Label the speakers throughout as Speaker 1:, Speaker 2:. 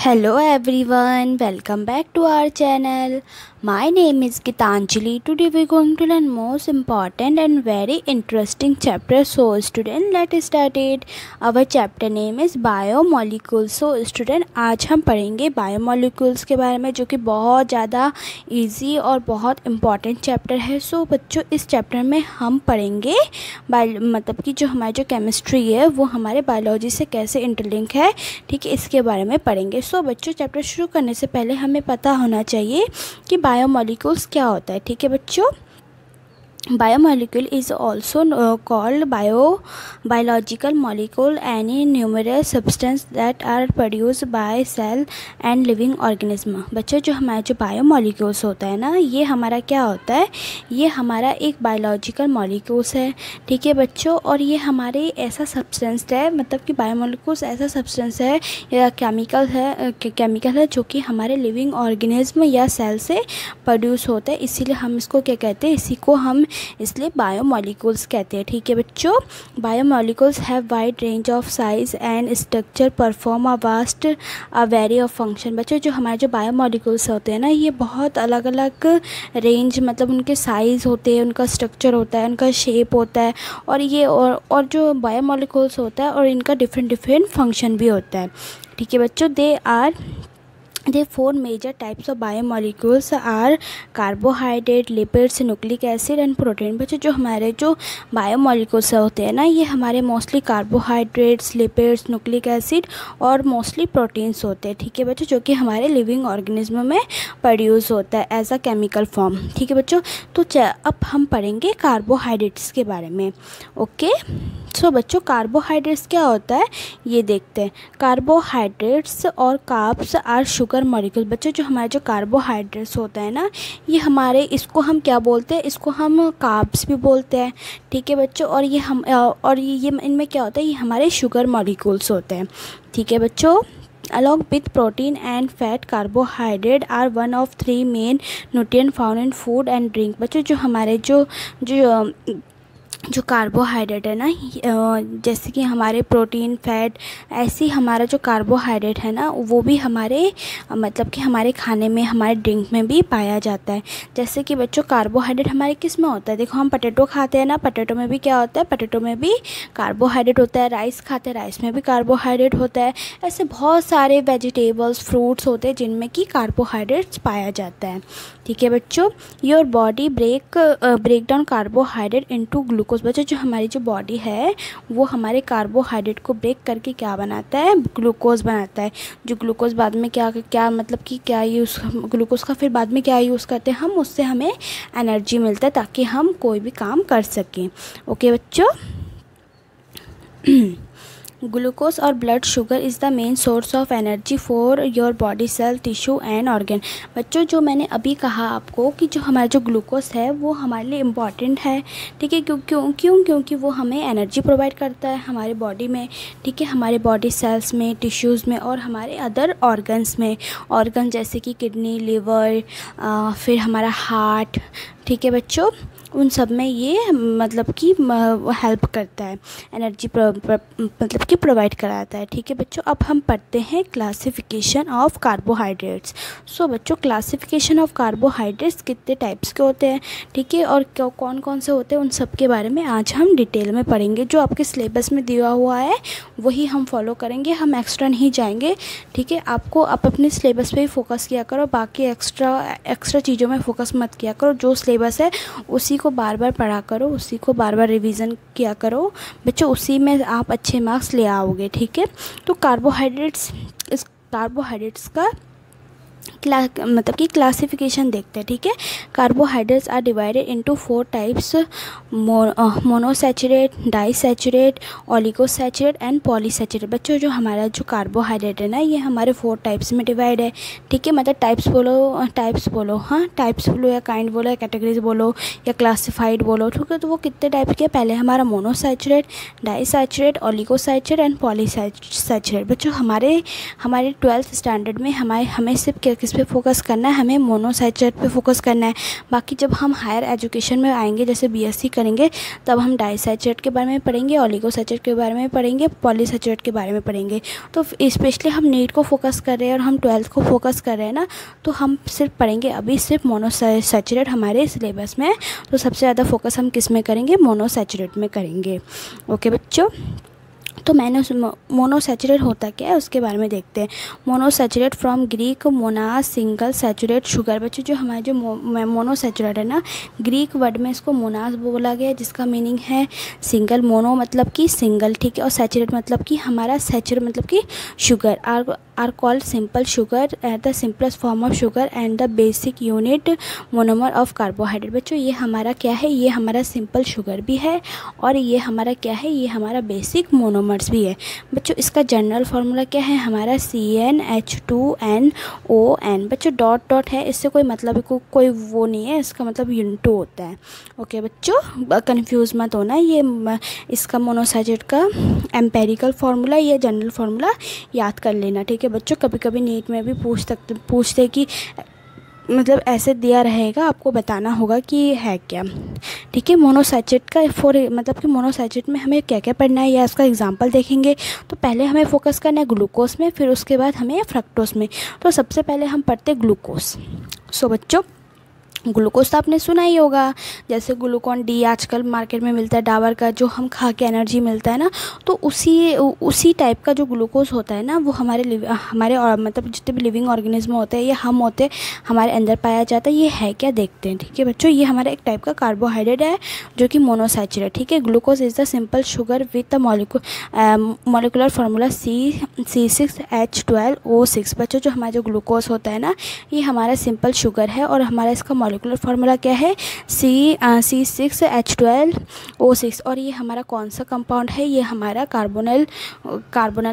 Speaker 1: Hello everyone, welcome back to our channel. My name is Gitanjali. Today we are going to learn most important and very interesting chapter. So student, let's start it. Our chapter name is Biomolecules. So student, आज हम पढ़ेंगे biomolecules के बारे में, जो कि बहुत ज़्यादा इजी और बहुत इम्पॉर्टेंट चैप्टर है. सो बच्चों, इस चैप्टर में हम पढ़ेंगे मतलब कि जो हमारी जो केमिस्ट्री है वो हमारे बायोलॉजी से कैसे इंटरलिंक है, ठीक है, इसके बारे में पढ़ेंगे. सो बच्चों, चैप्टर शुरू करने से पहले हमें पता होना चाहिए कि बायोमोलिक्यूल्स क्या होता है. ठीक है बच्चों, biomolecule is also called biological molecule any numerous substance that are produced by cell and living organism. बच्चों, जो हमारा जो बायोमोलिक्यूल्स होता है ना, ये हमारा क्या होता है, ये हमारा एक बायोलॉजिकल मॉलिक्यूल्स है. ठीक है बच्चों, और ये हमारे ऐसा सब्सटेंस है, मतलब कि बायोमोलिक्यूल्स ऐसा सब्सटेंस है या केमिकल है जो कि हमारे लिविंग ऑर्गेनिज्म या सेल से प्रोड्यूस होता है. इसीलिए हम इसको क्या कहते हैं, इसी को हम इसलिए बायोमोलिक्यूल्स कहते हैं. ठीक है बच्चों, biomolecules have wide range of size and structure, perform a vast a very of function. बच्चों, जो हमारे जो बायोमोलिक्यूल्स होते हैं ना, ये बहुत अलग अलग रेंज, मतलब उनके साइज़ होते हैं, उनका स्ट्रक्चर होता है, उनका शेप होता है, और ये और जो बायोमोलिक्यूल्स होता है और इनका डिफरेंट फंक्शन भी होता है. ठीक है बच्चों, The four major types of biomolecules are carbohydrate, lipids, nucleic acid and protein. बच्चों, जो हमारे जो बायोमोलिक्यूल्स होते हैं ना, ये हमारे mostly carbohydrates, lipids, nucleic acid और मोस्टली प्रोटीन्स होते हैं. ठीक है बच्चों, जो कि हमारे लिविंग ऑर्गेनिज्म में प्रोड्यूस होता है एज अ केमिकल फॉर्म. ठीक है बच्चों, तो अब हम पढ़ेंगे कार्बोहाइड्रेट्स के बारे में. ओके, सो बच्चों, कार्बोहाइड्रेट्स क्या होता है ये देखते हैं. कार्बोहाइड्रेट्स और कार्ब्स आर शुगर मॉलिक्यूल. बच्चों, जो हमारे जो कार्बोहाइड्रेट्स होता है ना, ये हमारे, इसको हम क्या बोलते हैं, इसको हम कार्ब्स भी बोलते हैं. ठीक है बच्चों, और ये इनमें क्या होता है, ये हमारे शुगर मॉलिक्यूल्स होते हैं. ठीक है बच्चों, along with protein and fat, carbohydrate are one of three main nutrient found in food and drink. बच्चों, जो हमारे जो कार्बोहाइड्रेट है ना, जैसे कि हमारे प्रोटीन, फैट, ऐसे ही हमारा जो कार्बोहाइड्रेट है ना, वो भी हमारे मतलब कि हमारे खाने में, हमारे ड्रिंक में भी पाया जाता है. जैसे कि बच्चों, कार्बोहाइड्रेट हमारे किस में होता है, देखो हम पोटैटो खाते हैं ना, पोटैटो में भी क्या होता है, पोटैटो में भी कार्बोहाइड्रेट होता है. राइस खाते हैं, राइस में भी कार्बोहाइड्रेट होता है. ऐसे बहुत सारे वेजिटेबल्स, फ्रूट्स होते हैं जिनमें कि कार्बोहाइड्रेट्स पाया जाता है. ठीक है बच्चों, your body break down carbohydrate into glucose. बच्चों, जो हमारी जो बॉडी है वो हमारे कार्बोहाइड्रेट को ब्रेक करके क्या बनाता है, ग्लूकोज बनाता है. जो ग्लूकोज बाद में क्या मतलब कि क्या यूज़, ग्लूकोज का फिर बाद में क्या यूज़ करते हैं हम, उससे हमें एनर्जी मिलता है ताकि हम कोई भी काम कर सकें. ओके बच्चों, ग्लूकोज और blood sugar is the main source of energy for your body, cell, tissue and organ. बच्चों, जो मैंने अभी कहा आपको कि जो हमारा जो ग्लूकोज है वो हमारे लिए इम्पॉर्टेंट है. ठीक है, क्योंकि वो हमें एनर्जी प्रोवाइड करता है हमारे बॉडी में. ठीक है, हमारे बॉडी सेल्स में, टिश्यूज़ में और हमारे अदर ऑर्गन्स में. ऑर्गन जैसे कि किडनी, लिवर, फिर हमारा हार्ट. ठीक है बच्चों, उन सब में ये मतलब कि हेल्प करता है, एनर्जी मतलब कि प्रोवाइड कराता है. ठीक है बच्चों, अब हम पढ़ते हैं क्लासिफिकेशन ऑफ कार्बोहाइड्रेट्स. सो बच्चों, क्लासिफिकेशन ऑफ कार्बोहाइड्रेट्स कितने टाइप्स के होते हैं, ठीक है, और कौन कौन से होते हैं, उन सब के बारे में आज हम डिटेल में पढ़ेंगे. जो आपके सिलेबस में दिया हुआ है वही हम फॉलो करेंगे, हम एक्स्ट्रा नहीं जाएंगे. ठीक है, आप अपने सिलेबस पे ही फोकस किया करो, बाकी एक्स्ट्रा चीज़ों में फोकस मत किया करो. जो सिलेबस है उसी को बार बार पढ़ा करो, उसी को बार बार रिवीजन किया करो बच्चों, उसी में आप अच्छे मार्क्स ले आओगे. ठीक है, तो कार्बोहाइड्रेट्स का मतलब कि क्लासिफिकेशन देखते हैं. ठीक है, carbohydrates are divided into 4 types: monosaccharide, disaccharide, oligosaccharide and polysaccharide. बच्चों, जो हमारा जो कार्बोहाइड्रेट है ना, ये हमारे 4 टाइप्स में डिवाइड है. ठीक है, मतलब टाइप्स बोलो, हाँ, टाइप्स बोलो या काइंड बोलो या कैटेगरीज बोलो या क्लासिफाइड बोलो. ठीक है, तो वो कितने टाइप के, पहले हमारा मोनोसैचुरेट, डाइसैचुरेट, ओलिगोसैचुरेट एंड पॉलीसैचुरेट. बच्चों, हमारे 12th स्टैंडर्ड में हमें सिर्फ किस पे फोकस करना है, हमें मोनोसैचुरेट पे फोकस करना है। बाकी जब हम हायर एजुकेशन में आएंगे, जैसे बीएससी करेंगे, तब हम डाइसैचुरेट के बारे में पढ़ेंगे, ओलिगोसैचुरेट के बारे में पढ़ेंगे, पॉलीसैचुरेट के बारे में पढ़ेंगे। तो स्पेशली हम नीट को फोकस कर रहे हैं और हम 12th को फोकस कर रहे हैं ना, तो हम सिर्फ पढ़ेंगे अभी सिर्फ मोनोसैचुरेट हमारे सिलेबस में। तो सबसे ज़्यादा फोकस हम किस में करेंगे, मोनोसैचुरेट में करेंगे। ओके बच्चों, तो मोनोसैचुरेट होता क्या है उसके बारे में देखते हैं। Monosaccharide from Greek monas, single saccharide sugar. बच्चों जो हमारे जो मोनोसैचुरेट है ना, ग्रीक वर्ड में इसको मोनास बोला गया है, जिसका मीनिंग है सिंगल। मोनो मतलब कि सिंगल, ठीक है, और सैचुरेट मतलब कि हमारा सैचुरेट मतलब कि sugar. Are called simple sugar, the simplest form of sugar and the basic unit monomer of carbohydrate. बच्चों ये हमारा क्या है, ये हमारा सिंपल शुगर भी है और ये हमारा क्या है, ये हमारा बेसिक मोनोमर्स भी है। बच्चों इसका जनरल फार्मूला क्या है हमारा, CnH2nOn। बच्चों डॉट डॉट है, इससे कोई मतलब कोई वो नहीं है, इसका मतलब यूनिट होता है। ओके बच्चों, कंफ्यूज मत होना, ये इसका मोनोसैचुरेट का एम्पेरिकल फार्मूला या जनरल फार्मूला याद कर लेना, ठीक है बच्चों। कभी कभी नीट में भी पूछते कि मतलब ऐसे दिया रहेगा, आपको बताना होगा कि है क्या, ठीक है। मोनोसैचुरेट का मतलब कि मोनोसैचुरेट में हमें क्या क्या पढ़ना है या उसका एग्जांपल देखेंगे। तो पहले हमें फोकस करना है ग्लूकोज में, फिर उसके बाद हमें फ्रक्टोज में। तो सबसे पहले हम पढ़ते ग्लूकोज। सो बच्चों ग्लूकोज तो आपने सुना ही होगा, जैसे ग्लूकॉन डी आजकल मार्केट में मिलता है डाबर का, जो हम खा के एनर्जी मिलता है ना, तो उसी टाइप का जो ग्लूकोज होता है ना, वो हमारे और मतलब जितने भी लिविंग ऑर्गेनिज्म होते हैं या हम होते हैं, हमारे अंदर पाया जाता है। ये है क्या देखते हैं, ठीक है बच्चों। ये हमारा एक टाइप का कार्बोहाइड्रेट है जो कि मोनोसैचुरेट, ठीक है। Glucose is the simple sugar with the molecular formula C6H12O6। बच्चों जो हमारा जो ग्लूकोज होता है ना, ये हमारा सिंपल शुगर है और हमारा इसका मॉलिकुलर फार्मूला क्या है, C6H12O6। और ये हमारा कौन सा कंपाउंड है, ये हमारा कार्बोनल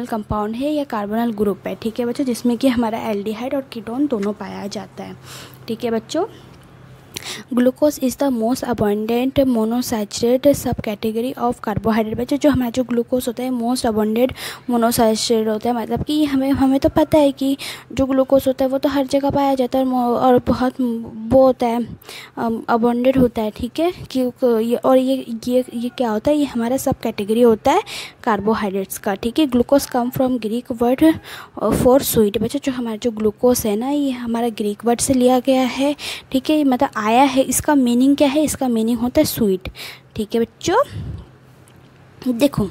Speaker 1: कंपाउंड है या कार्बोनल ग्रुप है, ठीक है बच्चों, जिसमें कि हमारा एल्डिहाइड और कीटोन दोनों पाया जाता है, ठीक है बच्चों। Glucose is the most abundant monosaccharide sub category of carbohydrate. बच्चों जो हमारा जो ग्लूकोज होता है मोस्ट अबंडेंट मोनोसैचुरेट होता है, मतलब कि हमें तो पता है कि जो ग्लूकोज होता है वो तो हर जगह पाया जाता है और बहुत वो होता है, अबंडेंट होता है, ठीक है। और ये क्या होता है, ये हमारा सब कैटेगरी होता है कार्बोहाइड्रेट्स का, ठीक है। Glucose come from Greek word for sweet. बच्चों जो हमारा जो ग्लूकोज है ना, ये हमारा ग्रीक वर्ड से लिया गया है, ठीक है, मतलब आया है। इसका मीनिंग क्या है, इसका मीनिंग होता है स्वीट, ठीक है बच्चों। देखो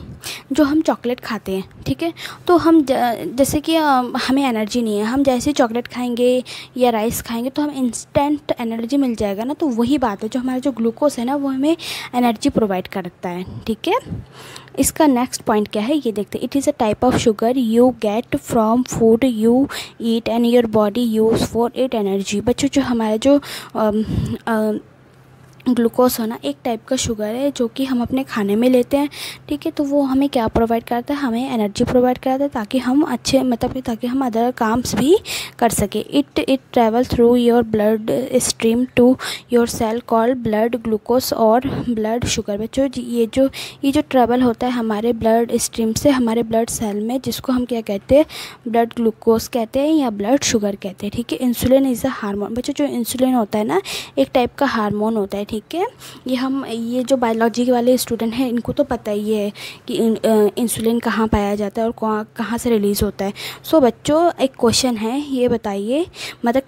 Speaker 1: जो हम चॉकलेट खाते हैं, ठीक है, तो हम जैसे कि हमें एनर्जी नहीं है, हम जैसे चॉकलेट खाएंगे या राइस खाएंगे तो हम इंस्टेंट एनर्जी मिल जाएगा ना। तो वही बात है, जो हमारा जो ग्लूकोज है ना, वो हमें एनर्जी प्रोवाइड करता है, ठीक है। इसका नेक्स्ट पॉइंट क्या है ये देखते हैं। It is a type of sugar you get from food you eat and your body use for it energy. बच्चों जो हमारा जो ग्लूकोज होना एक टाइप का शुगर है जो कि हम अपने खाने में लेते हैं, ठीक है। तो वो हमें क्या प्रोवाइड करता है, हमें एनर्जी प्रोवाइड करता है, ताकि हम अच्छे मतलब ताकि हम अदर काम्स भी कर सके। It travel through your blood stream to your cell called blood glucose और ब्लड शुगर। बच्चों ये जो ट्रैवल होता है हमारे ब्लड स्ट्रीम से हमारे ब्लड सेल में, जिसको हम क्या कहते हैं, ब्लड ग्लूकोज कहते हैं या ब्लड शुगर कहते हैं, ठीक है। Insulin is a hormone. बच्चों जो इंसुलिन होता है ना, एक टाइप का हार्मोन होता है, ठीक है। ये जो बायोलॉजी वाले स्टूडेंट हैं इनको तो पता ही है कि इंसुलिन कहाँ पाया जाता है और कहाँ से रिलीज़ होता है। सो बच्चों एक क्वेश्चन है, ये बताइए, मतलब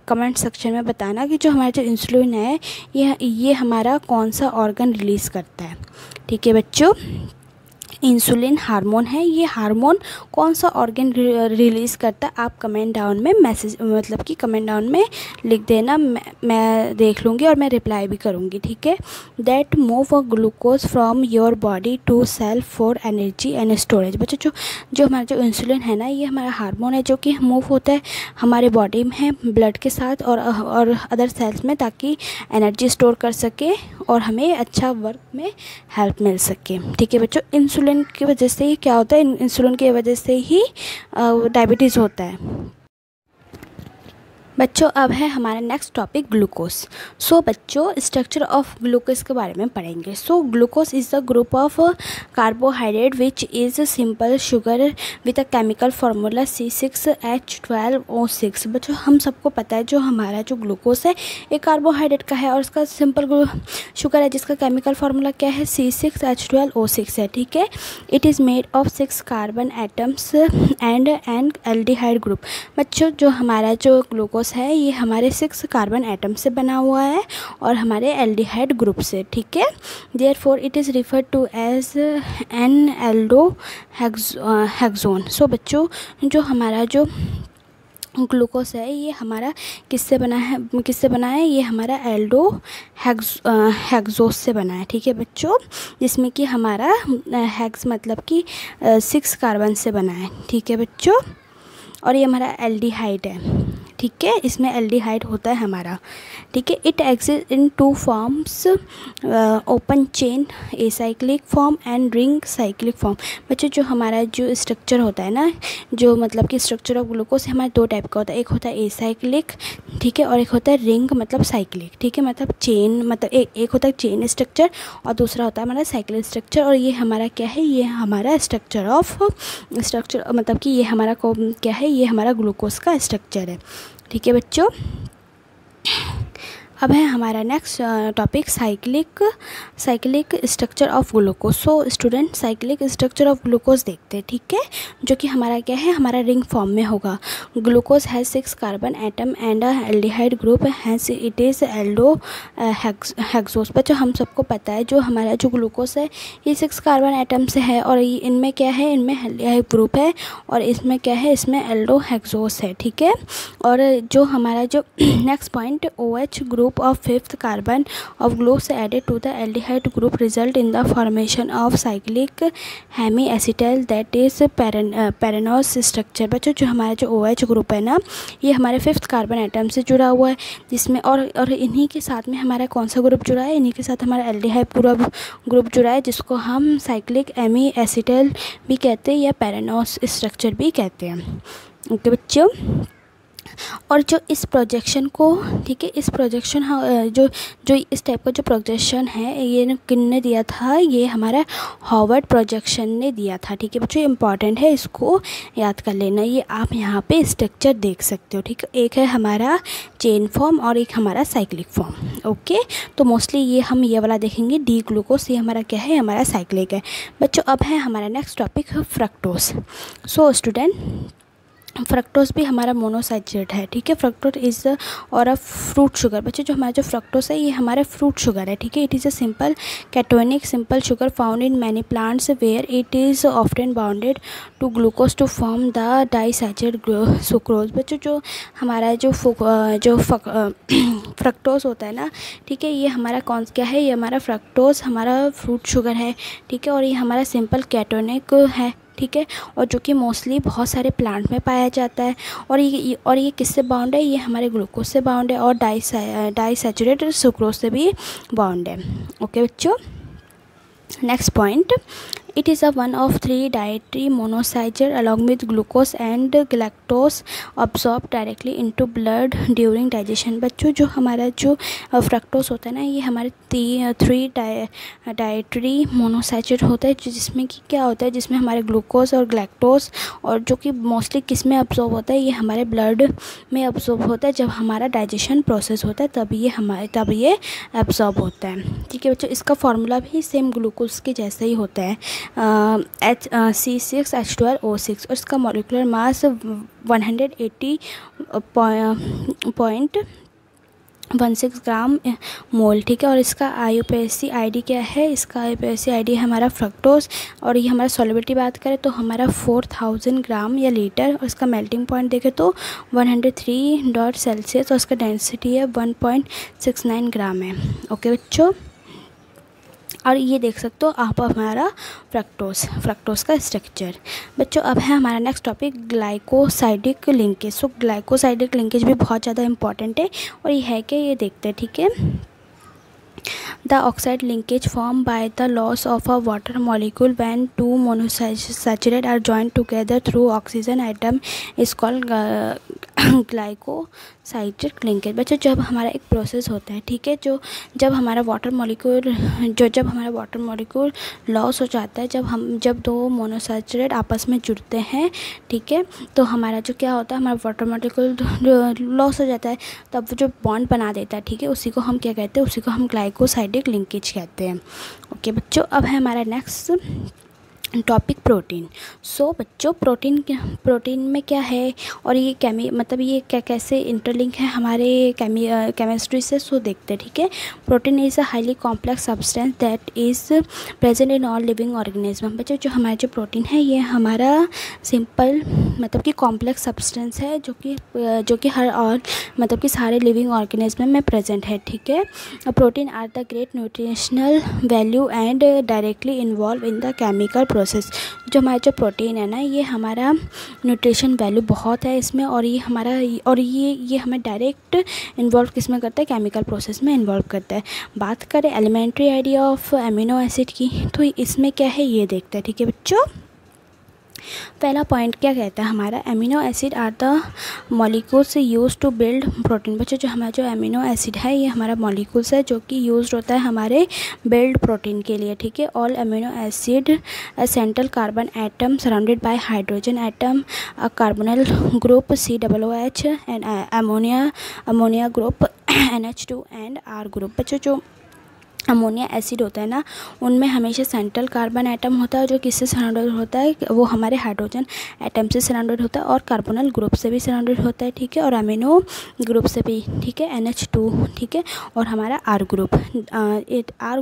Speaker 1: कमेंट सेक्शन में बताना कि जो हमारा जो इंसुलिन है ये हमारा कौन सा ऑर्गन रिलीज़ करता है, ठीक है बच्चों। इंसुलिन हार्मोन है, ये हार्मोन कौन सा ऑर्गन रिलीज़ करता है, आप कमेंट डाउन में मैसेज मतलब कि कमेंट डाउन में लिख देना, मैं देख लूँगी और मैं रिप्लाई भी करूँगी, ठीक है। That move a glucose from your body to cell for energy and storage. बच्चों जो हमारा जो इंसुलिन है ना, ये हमारा हार्मोन है जो कि मूव होता है हमारे बॉडी में ब्लड के साथ और अदर सेल्स में, ताकि एनर्जी स्टोर कर सके और हमें अच्छा वर्क में हेल्प मिल सके, ठीक है बच्चों। इंसुलिन की वजह से ही क्या होता है, इंसुलिन की वजह से ही डायबिटीज़ होता है। बच्चों अब है हमारा नेक्स्ट टॉपिक ग्लूकोज। सो बच्चों स्ट्रक्चर ऑफ ग्लूकोज के बारे में पढ़ेंगे। So glucose is the group of carbohydrate which is simple sugar with a chemical formula C6H12O6। बच्चों हम सबको पता है जो हमारा जो ग्लूकोज है एक कार्बोहाइड्रेट का है और इसका सिंपल शुगर है जिसका केमिकल फार्मूला क्या है C6H12O6 है। ठीक है, it is made of 6 carbon atoms and N aldehyde group. बच्चों जो हमारा जो ग्लूकोज है ये हमारे 6 कार्बन एटम से बना हुआ है और हमारे एल्डिहाइड ग्रुप से। ठीक है, therefore it is referred to as an aldohexose हेक्सोन। सो बच्चों जो हमारा जो ग्लूकोज है ये हमारा किससे बना है ये हमारा एल्डो हेक्सोस से बना है। ठीक है बच्चों, जिसमें कि हमारा हेक्स मतलब कि 6 कार्बन से बना है। ठीक है बच्चों, और ये हमारा एल्डिहाइड है। ठीक है, इसमें एल्डिहाइड होता है हमारा। ठीक है, it exist in 2 forms, open chain acyclic form and ring cyclic form. बच्चों जो हमारा जो स्ट्रक्चर होता है ना, जो मतलब कि स्ट्रक्चर ऑफ ग्लूकोज हमारे 2 टाइप का होता है, एक होता है एसाइक्लिक, ठीक है, और एक होता है रिंग मतलब साइक्लिक। ठीक है, मतलब चेन मतलब एक होता है चेन स्ट्रक्चर और दूसरा होता है हमारा साइक्लिक स्ट्रक्चर। और ये हमारा क्या है, ये हमारा स्ट्रक्चर मतलब कि ये हमारा क्या है, ये हमारा ग्लूकोज का स्ट्रक्चर है। ठीक है बच्चों, अब है हमारा next topic cyclic structure of glucose. So student cyclic structure of glucose देखते हैं। ठीक है, जो कि हमारा क्या है, हमारा रिंग फॉर्म में होगा। Glucose has 6 carbon atom and aldehyde group has it is Aldo hexose. बच्चों हम सबको पता है जो हमारा जो ग्लूकोज है ये 6 कार्बन एटम से है और इनमें क्या है, इनमें एल्डिहाइड ग्रुप है और इसमें क्या है, इसमें एल्डो हेक्सोस है। ठीक है, और जो हमारा जो next point OH group of 5th carbon of glucose added to the aldehyde group result in the formation of cyclic hemiacetal that is pyranose structure. बच्चों जो हमारा जो OH ग्रुप है ना ये हमारे 5th कार्बन एटम से जुड़ा हुआ है, जिसमें और इन्हीं के साथ में हमारा कौन सा ग्रुप जुड़ा है, इन्हीं के साथ हमारा एल्डिहाइड पूरा ग्रुप जुड़ा है जिसको हम साइक्लिक हेमिएसिटल भी कहते हैं या पेरेनोस स्ट्रक्चर भी कहते हैं। ओके बच्चों, और जो इस प्रोजेक्शन को, ठीक है, इस प्रोजेक्शन जो इस टाइप का जो प्रोजेक्शन है ये किसने दिया था, ये हमारा हॉवर्ड प्रोजेक्शन ने दिया था। ठीक है बच्चों, इंपॉर्टेंट है, इसको याद कर लेना। ये आप यहाँ पे स्ट्रक्चर देख सकते हो। ठीक है, एक है हमारा चेन फॉर्म और एक हमारा साइक्लिक फॉर्म। ओके, तो मोस्टली ये वाला देखेंगे डी ग्लूकोज, ये हमारा क्या है, हमारा साइक्लिक है। बच्चों अब है हमारा next topic fructose. So student fructose भी हमारा मोनोसैचुरेट है। ठीक है, फ्रक्टोज इज़ और अ फ्रूट शुगर। बच्चों जो हमारा जो फ्रक्टोज है ये हमारा फ्रूट शुगर है। ठीक है, it is a simple ketonic simple sugar found in many plants where it is often bounded to glucose to form the disaccharide sucrose. बच्चों जो हमारा जो फ्रक्टोज होता है ना, ठीक है, ये हमारा क्या है, ये हमारा फ्रक्टोज हमारा फ्रूट शुगर है। ठीक है, और ये हमारा सिंपल कैटोनिक है। ठीक है, और जो कि मोस्टली बहुत सारे प्लांट में पाया जाता है और ये किससे बाउंड है, ये हमारे ग्लूकोज से बाउंड है और डाइसैचुरेट सुक्रोज से भी बाउंड है। ओके बच्चों, next point, it is a one of 3 dietary monosaccharide along with glucose and galactose absorbed directly into blood during digestion। बच्चों जो हमारा जो फ्रक्टोज होता है ना ये हमारे 3 डाइटरी मोनोसैचुरेट होता है, जिसमें कि क्या होता है, जिसमें हमारे ग्लूकोज और ग्लैक्टोज और जो कि मोस्टली किस में अब्सॉर्ब होता है, ये हमारे ब्लड में अब्सॉर्ब होता है। जब हमारा डाइजेशन प्रोसेस होता है तब ये अब्सॉर्ब होता है। ठीक है बच्चों, इसका फार्मूला भी सेम ग्लूकोज के जैसा ही होता है, C6H12O6 और इसका मॉलिक्यूलर मास 180.16 ग्राम मोल। ठीक है, और इसका IUPAC ID क्या है, इसका IUPAC ID हमारा फ्रक्टोज और ये हमारा सॉल्युबिलिटी बात करें तो हमारा 4000 ग्राम या लीटर, और इसका मेल्टिंग पॉइंट देखें तो 103°C और इसका डेंसिटी है 1.69 ग्राम है। ओके बच्चों, और ये देख सकते हो आप हमारा फ्रक्टोज का स्ट्रक्चर। बच्चों अब है हमारा नेक्स्ट टॉपिक ग्लाइकोसाइडिक लिंकेज। सो ग्लाइकोसाइडिक लिंकेज भी बहुत ज़्यादा इंपॉर्टेंट है और ये है कि ये देखते हैं। ठीक है, the oxide linkage formed by the loss of a water molecule when 2 monosaccharides are joined together through oxygen atom is called glycosidic linkage. बच्चों जब हमारा एक प्रोसेस होता है, ठीक है, जब हमारा वाटर मॉलिक्यूल लॉस हो जाता है, जब दो मोनोसैचुरेट आपस में जुड़ते हैं, ठीक है, तो हमारा जो क्या होता है, हमारा वाटर मॉलिक्यूल लॉस हो जाता है, तब वो जो बॉन्ड बना देता है, ठीक है, उसी को हम क्या कहते हैं, उसी को हम ग्लाइकोसाइडिक लिंकेज कहते हैं। ओके बच्चों, अब है हमारा नेक्स्ट टॉपिक प्रोटीन। सो बच्चों प्रोटीन में क्या है और ये ये कैसे इंटरलिंक है हमारे केमिस्ट्री से, सो देखते हैं, ठीक है। Protein is a highly complex substance that is present in all living organism. बच्चों जो हमारा जो प्रोटीन है ये हमारा सिंपल कि कॉम्प्लेक्स सब्सटेंस है जो कि हर और कि सारे लिविंग ऑर्गेनिज्म में प्रेजेंट है, ठीक है। Protein are the great nutritional value and directly involve in the chemical process. जो हमारा जो प्रोटीन है ना, ये हमारा न्यूट्रिशन वैल्यू बहुत है इसमें, और ये हमें डायरेक्ट इन्वॉल्व किस में करता है, केमिकल प्रोसेस में इन्वॉल्व करता है। बात करें elementary idea of amino acid की, तो इसमें क्या है ये देखते हैं, ठीक है बच्चों। पहला पॉइंट क्या कहता है हमारा, amino acid are the molecules use to build protein. बच्चों जो हमारा जो अमीनो एसिड है ये हमारा मॉलिक्यूल्स है जो कि यूज होता है हमारे बिल्ड प्रोटीन के लिए, ठीक है। All amino acid central carbon atom surrounded by hydrogen atom, carbonyl group COOH and ammonia group NH2 and R group. बच्चों जो अमोनिया एसिड होता है ना, उनमें हमेशा सेंट्रल कार्बन एटम होता है जो किससे सराउंडेड होता है, वो हमारे हाइड्रोजन एटम से सराउंडेड होता है, और कार्बोनिल ग्रुप से भी सराउंडेड होता है, ठीक है, और अमीनो ग्रुप से भी, ठीक है, NH2, ठीक है, और हमारा R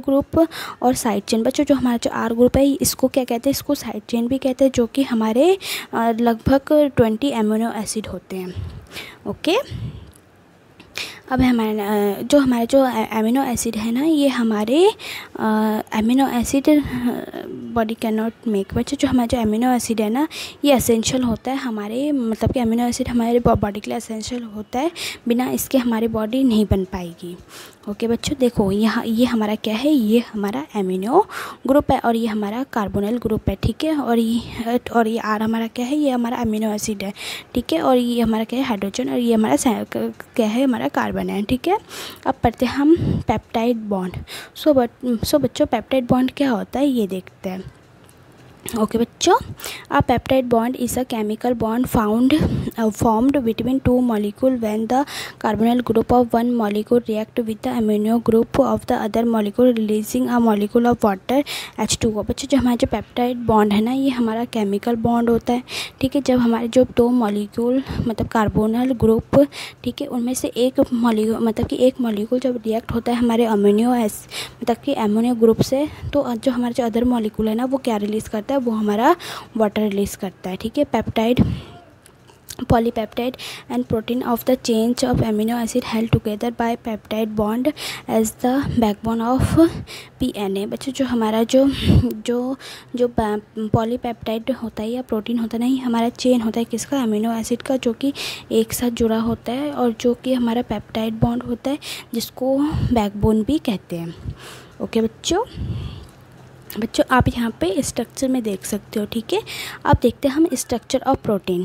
Speaker 1: ग्रुप और साइड चेन। बच्चों जो हमारा जो R ग्रुप है इसको क्या कहते हैं, इसको साइड चेन भी कहते हैं, जो कि हमारे लगभग 20 अमीनो एसिड होते हैं। ओके, अब हमारे जो अमीनो एसिड है ना, ये हमारे amino acid body can not make. बच्चों जो हमारा जो अमीनो एसिड है ना, ये एसेंशियल होता है हमारे, कि अमीनो एसिड हमारे बॉडी के लिए एसेंशियल होता है, बिना इसके हमारी बॉडी नहीं बन पाएगी। ओके बच्चों देखो, ये हमारा क्या है, ये हमारा अमीनो ग्रुप है और ये हमारा कार्बोनिल ग्रुप है, ठीक है, और ये R हमारा क्या है, ये हमारा अमीनो एसिड है, ठीक है, और ये हमारा क्या है, हाइड्रोजन, और ये हमारा क्या है, हमारा कार्बन है, ठीक है। अब पढ़ते हैं हम पेप्टाइड बॉन्ड। सो बच्चों पेप्टाइड बॉन्ड क्या होता है ये देखते हैं। ओके बच्चों, a peptide bond is a chemical bond formed between two molecules when the carbonyl group of one molecule react with the amino group of the other molecule releasing a molecule of water H2O। बच्चों जो हमारा जो peptide bond है ना, ये हमारा chemical bond होता है, ठीक है। जब हमारे जो दो मॉलिक्यूल कार्बोनिल ग्रुप, ठीक है, उनमें से एक मॉलिक्यूल जब रिएक्ट होता है हमारे अमोनिया ग्रुप से, तो जो हमारा जो अदर मॉलिक्यूल है ना, वो क्या रिलीज़ करता है, वो हमारा वाटर रिलीज़ करता है, ठीक है। Peptide polypeptide and protein of the change of amino acid held together by peptide bond as the backbone of PNA। बच्चों जो हमारा जो पॉलीपेप्टाइड होता है या प्रोटीन होता है ना, ये हमारा चेन होता है किसका, अमीनो एसिड का, जो कि एक साथ जुड़ा होता है, और जो कि हमारा पेप्टाइड बॉन्ड होता है जिसको बैकबोन भी कहते हैं। ओके बच्चों आप यहाँ पे स्ट्रक्चर में देख सकते हो, ठीक है। अब देखते हैं हम स्ट्रक्चर ऑफ प्रोटीन।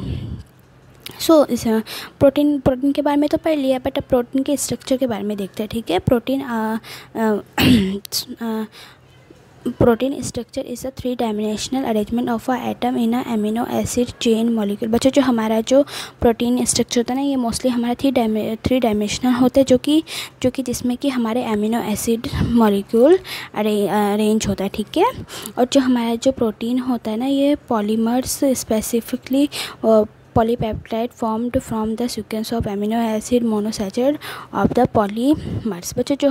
Speaker 1: इस प्रोटीन के बारे में तो पढ़ लिया, बट अब प्रोटीन के स्ट्रक्चर के बारे में देखते हैं, ठीक है। Protein structure is a 3 dimensional arrangement of a atom in a amino acid chain molecule. बच्चों जो हमारा जो प्रोटीन स्ट्रक्चर होता है ना, ये मोस्टली हमारा 3 डायमेंशनल होता है, जो कि जिसमें कि हमारे अमीनो एसिड मॉलिक्यूल अरेंज होता है, ठीक है। और जो हमारा जो प्रोटीन होता है ना, ये polymers specifically polypeptide formed from the sequence of amino acid monosacharide of the polymers। बच्चों जो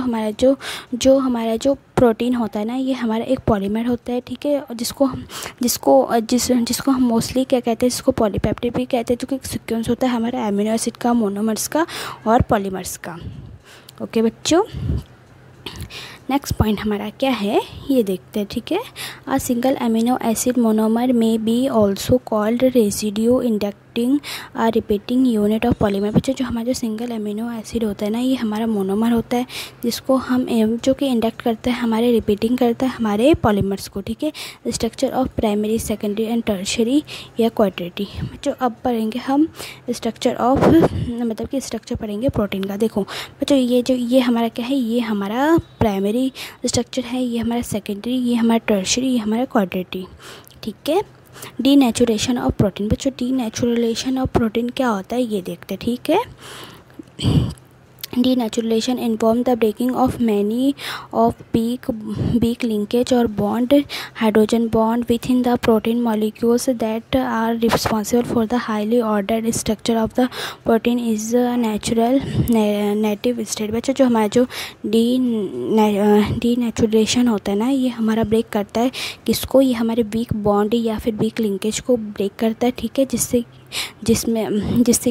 Speaker 1: हमारा जो प्रोटीन होता है ना, ये हमारा एक पॉलीमर होता है, ठीक है, जिसको हम मोस्टली क्या कहते हैं, जिसको पॉलीपेप्टाइड भी कहते हैं, जो कि सीक्वेंस होता है हमारे अमीनो एसिड का, मोनोमर्स का और पॉलीमर्स का। ओके बच्चों, नेक्स्ट पॉइंट हमारा क्या है ये देखते हैं, ठीक है। A single amino acid monomer में be also called residue repeating unit of polymer. बच्चों जो हमारा जो सिंगल अमीनो एसिड होता है ना, ये हमारा मोनोमर होता है, जिसको हम जो कि इंडक्ट करता है हमारे रिपीटिंग करता है हमारे पॉलीमर्स को। ठीक है, structure of primary, secondary and tertiary या क्वाड्रेटी। बच्चों अब पढ़ेंगे हम स्ट्रक्चर ऑफ, मतलब कि स्ट्रक्चर पढ़ेंगे प्रोटीन का। देखो बच्चों ये हमारा क्या है, ये हमारा प्राइमरी स्ट्रक्चर है, ये हमारा सेकेंडरी, ये हमारा टर्शियरी, ये हमारा क्वाड्रेटी। ठीक है, डीनेचुरेशन ऑफ प्रोटीन। बच्चों डीनेचुरेशन ऑफ प्रोटीन क्या होता है ये देखते हैं। ठीक है, Denaturation involves the breaking of many of weak linkage or bond hydrogen bond within the protein molecules that are responsible for the highly ordered structure of the protein is natural native state। बच्चों जो हमारा जो denaturation होता है ना, ये हमारा break करता है किसको, ये हमारे वीक बॉन्ड या फिर वीक लिंकेज को ब्रेक करता है। ठीक है, जिससे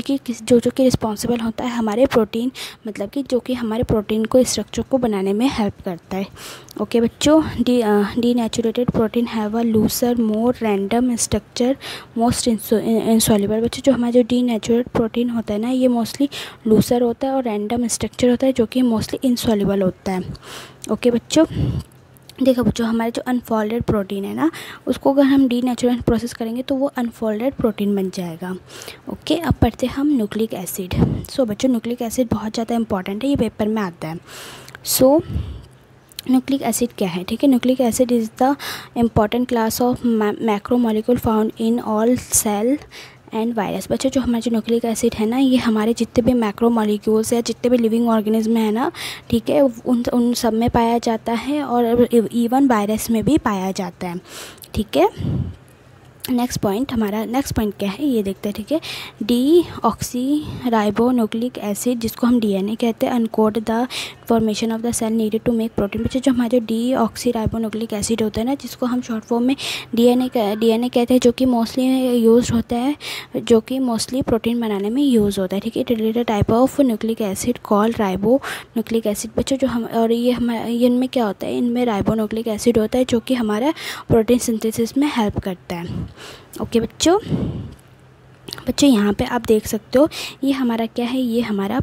Speaker 1: कि जो कि रिस्पॉन्सिबल होता है हमारे प्रोटीन, मतलब कि जो कि हमारे प्रोटीन को स्ट्रक्चर को बनाने में हेल्प करता है। ओके बच्चों, denatured protein have a looser more random structure most insoluble. बच्चों जो हमारा जो डीनेचुरेटेड प्रोटीन होता है ना, ये मोस्टली लूसर होता है और रैंडम स्ट्रक्चर होता है, जो कि मोस्टली इंसॉल्युबल होता है। ओके बच्चों, देखो बच्चों हमारे जो अनफोल्डेड प्रोटीन है ना, उसको अगर हम डीनेचुरेशन प्रोसेस करेंगे तो वो अनफोल्डेड प्रोटीन बन जाएगा। ओके, अब पढ़ते हैं हम न्यूक्लिक एसिड। सो बच्चों न्यूक्लिक एसिड बहुत ज़्यादा इंपॉर्टेंट है, ये पेपर में आता है। सो न्यूक्लिक एसिड क्या है? ठीक है, nucleic acid is the important class of macromolecule found in all cell and virus. बच्चों जो हमारा जो न्यूक्लिक एसिड है ना, ये हमारे जितने भी मैक्रो मॉलिक्यूल्स या जितने भी लिविंग ऑर्गेनिज्म है ना, ठीक है, उन सब में पाया जाता है और इवन वायरस में भी पाया जाता है। ठीक है, नेक्स्ट पॉइंट क्या है ये देखते हैं। ठीक है, डीऑक्सीराइबोन्यूक्लिक एसिड, जिसको हम डीएनए कहते हैं, encode the formation of the cell needed to make protein. बच्चों जो हमारा जो डीऑक्सीराइबोन्यूक्लिक एसिड होता है ना, जिसको हम शॉर्ट फॉर्म में डीएनए कहते हैं, जो कि मोस्टली यूज होता है, जो कि मोस्टली प्रोटीन बनाने में यूज़ होता है। ठीक है, it is type of nucleic acid called ribonucleic acid. बच्चों जो हम और ये इनमें क्या होता है, इनमें राइबोन्यूक्लिक एसिड होता है, जो कि हमारा प्रोटीन सिंथेसिस में हेल्प करता है। ओके बच्चों यहाँ पे आप देख सकते हो, ये हमारा क्या है, ये हमारा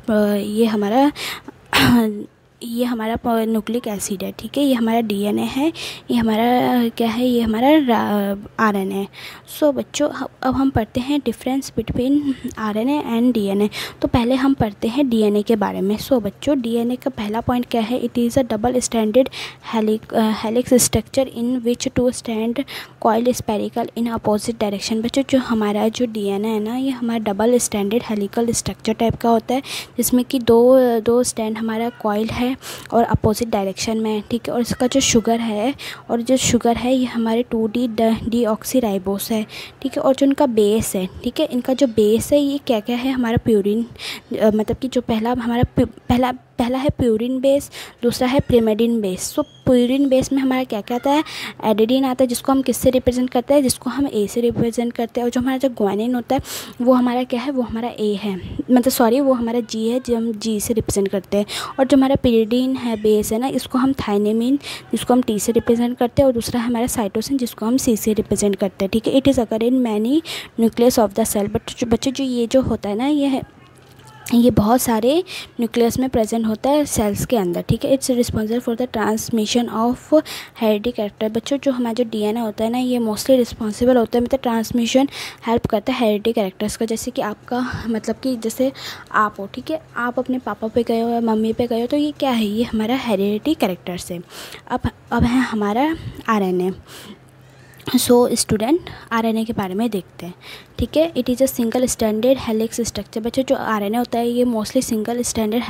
Speaker 1: न्यूक्लिक एसिड है। ठीक है, ये हमारा डीएनए है, ये हमारा क्या है, ये हमारा आरएनए है। सो बच्चों अब हम पढ़ते हैं difference between RNA and DNA. तो पहले हम पढ़ते हैं डीएनए के बारे में। सो बच्चों डीएनए का पहला पॉइंट क्या है, it is a double standard helix structure in which two stand coiled spherical in opposite direction. बच्चों जो हमारा जो डीएनए है ना, ये हमारा double standard helical structure type का होता है, जिसमें कि दो स्टैंड हमारा कॉइल्ड है और अपोजिट डायरेक्शन में है। ठीक है, और इसका जो शुगर है ये हमारे 2D डीऑक्सीराइबोस है। ठीक है, और जो इनका बेस है, ठीक है, इनका जो बेस है ये क्या क्या है, हमारा प्यूरिन, मतलब कि जो पहला है प्यूरिन बेस, दूसरा है प्रिमिडिन बेस। सो प्यूरिन बेस में हमारा क्या क्या आता है, एडेनिन आता है, जिसको हम किससे रिप्रेजेंट करते हैं, जिसको हम ए से रिप्रेजेंट करते हैं। और जो हमारा जो ग्वानिन होता है वो हमारा क्या है, वो हमारा ए है, मतलब सॉरी वो हमारा जी है, जो हम जी से रिप्रेजेंट करते हैं। और जो हमारा pyridine है, बेस है ना, इसको हम थायनेमिन, जिसको हम टी से रिप्रेजेंट करते हैं। और दूसरा है हमारा साइटोसिन, जिसको हम सी से रिप्रेजेंट करते हैं। ठीक है, it is occur in many nucleus of the cell. बच्चों जो ये जो होता है ना, ये बहुत सारे न्यूक्लियस में प्रेजेंट होता है सेल्स के अंदर। ठीक है, it's responsible for the transmission of heredity character. बच्चों जो हमारा जो डीएनए होता है ना, ये मोस्टली रिस्पॉन्सिबल होता है, मतलब ट्रांसमिशन हेल्प करता है हेरिडिटी कैरेक्टर्स का। जैसे कि आपका मतलब कि जैसे आप हो, ठीक है, आप अपने पापा पे गए हो या मम्मी पे गए हो, तो ये क्या है, ये हमारा हेरिडिटी कैरेक्टर्स है। अब है हमारा आरएनए। सो स्टूडेंट आरएनए के बारे में देखते हैं। ठीक है, it is a single standard helix structure. बच्चों जो आरएनए होता है ये mostly single standard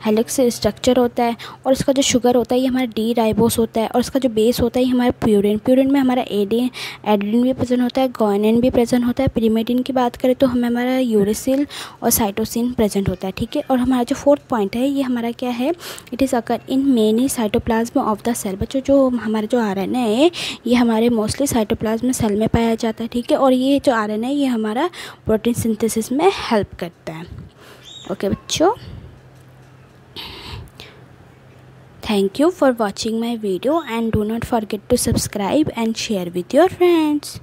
Speaker 1: helix structure होता है। और इसका जो शुगर होता है ये हमारा डी राइबोस होता है। और इसका जो बेस होता है ये हमारा प्यूरिन में हमारा एडेनिन भी प्रेजेंट होता है, ग्वानिन भी प्रेजेंट होता है। पिरिमिडिन की बात करें तो हमें हमारा यूरेसिल और साइटोसिन प्रेजेंट होता है। ठीक है, और हमारा जो फोर्थ पॉइंट है ये हमारा क्या है, it is occur in many cytoplasm of the cell. बच्चों जो हमारा जो आरएनए है ये हमारे मोस्टली साइटोप्लाज्म सेल में पाया जाता है। ठीक है, और ये जो आरएनए ये हमारा प्रोटीन सिंथेसिस में हेल्प करता है। ओके बच्चों, thank you for watching my video and do not forget to subscribe and share with your friends.